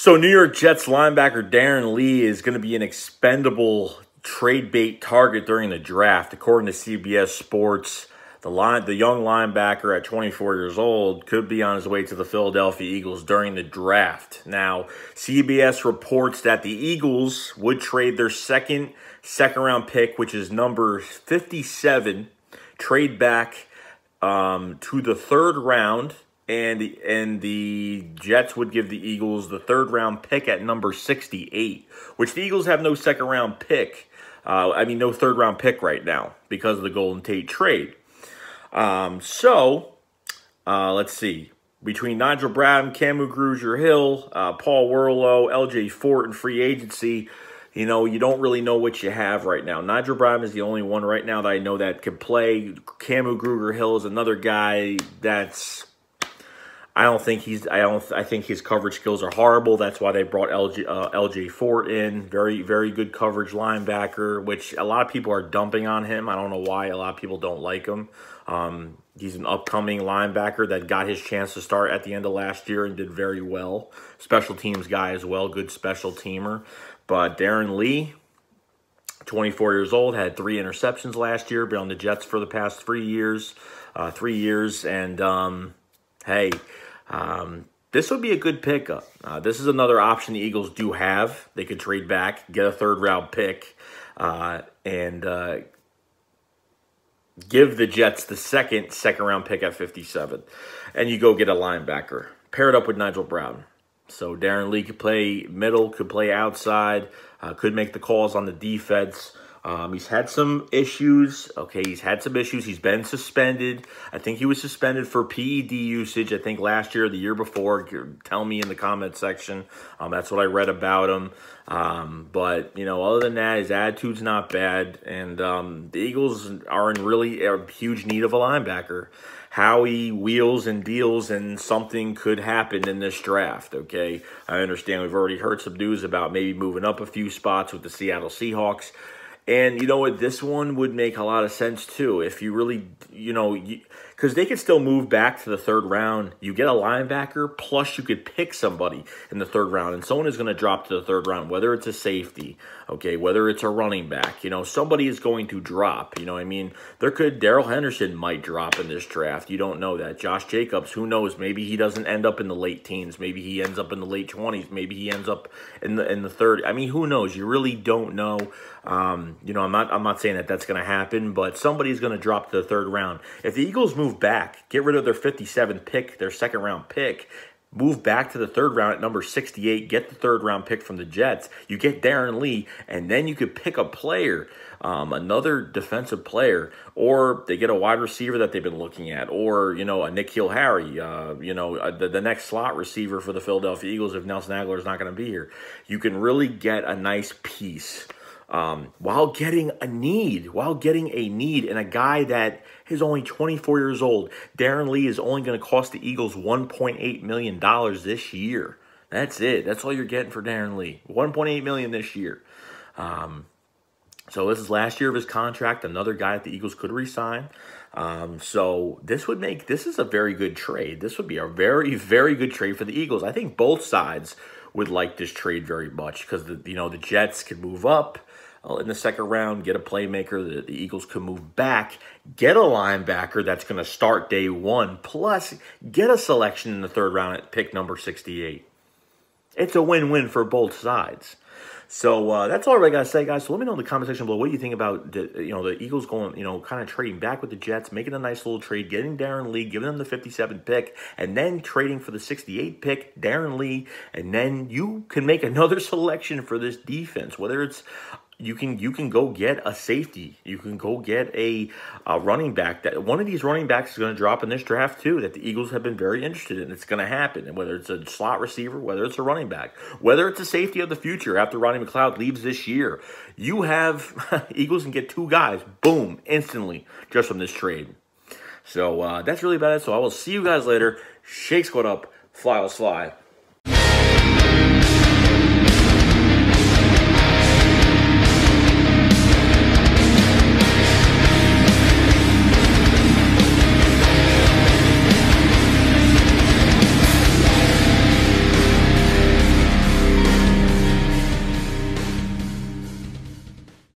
So New York Jets linebacker Darron Lee is going to be an expendable trade bait target during the draft. According to CBS Sports, the young linebacker at 24 years old could be on his way to the Philadelphia Eagles during the draft. Now, CBS reports that the Eagles would trade their second round pick, which is number 57, trade back to the third round. And the Jets would give the Eagles the third round pick at number 68, which the Eagles have no second round pick. No third round pick right now because of the Golden Tate trade. Let's see. Between Nigel Bradham, Camu Grugier-Hill, Paul Worrilow, LJ Fort, and free agency, you don't really know what you have right now. Nigel Bradham is the only one right now that I know that can play. Camu Grugier-Hill is another guy that's... I think his coverage skills are horrible. That's why they brought LJ Fort in. Very, very good coverage linebacker, which a lot of people are dumping on him. I don't know why a lot of people don't like him. He's an upcoming linebacker that got his chance to start at the end of last year and did very well. Special teams guy as well, good special teamer. But Darron Lee, 24 years old, had 3 interceptions last year, been on the Jets for the past 3 years. This would be a good pickup. This is another option the Eagles do have. They could trade back, get a third-round pick, and give the Jets the second-round pick at 57. And you go get a linebacker. Pair it up with Nigel Bradham. So Darron Lee could play middle, could play outside, could make the calls on the defense. He's had some issues. He's had some issues. He's been suspended. I think he was suspended for PED usage, I think last year or the year before. Tell me in the comment section. That's what I read about him. But other than that, his attitude's not bad. And the Eagles are in really a huge need of a linebacker. Howie wheels and deals, and something could happen in this draft, I understand we've already heard some news about maybe moving up a few spots with the Seattle Seahawks. And you know what? This one would make a lot of sense, too. If you really, because they could still move back to the third round. You get a linebacker, plus you could pick somebody in the third round. And someone is going to drop to the third round, whether it's a safety, whether it's a running back. Somebody is going to drop. Darrell Henderson might drop in this draft. You don't know that. Josh Jacobs, who knows? Maybe he doesn't end up in the late teens. Maybe he ends up in the late 20s. Maybe he ends up in the third. Who knows? You really don't know. I'm not saying that that's going to happen, but somebody's going to drop to the third round. If the Eagles move back, get rid of their 57th pick, their second round pick, move back to the third round at number 68, get the third round pick from the Jets, you get Darron Lee, and then you could pick a player, another defensive player, or they get a wide receiver that they've been looking at, or, a N'Keal Harry, the next slot receiver for the Philadelphia Eagles if Nelson Aguilar is not going to be here. You can really get a nice piece. While getting a need, and a guy that is only 24 years old. Darron Lee is only going to cost the Eagles $1.8 million this year. That's it. That's all you're getting for Darron Lee. $1.8 million this year. So this is last year of his contract. Another guy that the Eagles could re-sign. So this is a very good trade. This would be a very, very good trade for the Eagles. I think both sides would like this trade very much because the Jets could move up in the second round, get a playmaker. The Eagles could move back, get a linebacker that's going to start day one, plus get a selection in the third round at pick number 68. It's a win-win for both sides. So that's all I got to say, guys. So let me know in the comment section below what do you think about the Eagles going, kind of trading back with the Jets, making a nice little trade, getting Darron Lee, giving them the 57th pick, and then trading for the 68th pick, Darron Lee, and then you can make another selection for this defense, whether it's you can go get a safety. You can go get a running back. That one of these running backs is going to drop in this draft too, that the Eagles have been very interested in. It's going to happen. And whether it's a slot receiver, whether it's a running back, whether it's a safety of the future after Rodney McLeod leaves this year, you have Eagles can get 2 guys, boom, instantly, just from this trade. So that's really about it. So I will see you guys later. Shake Squad up. Fly, let's fly.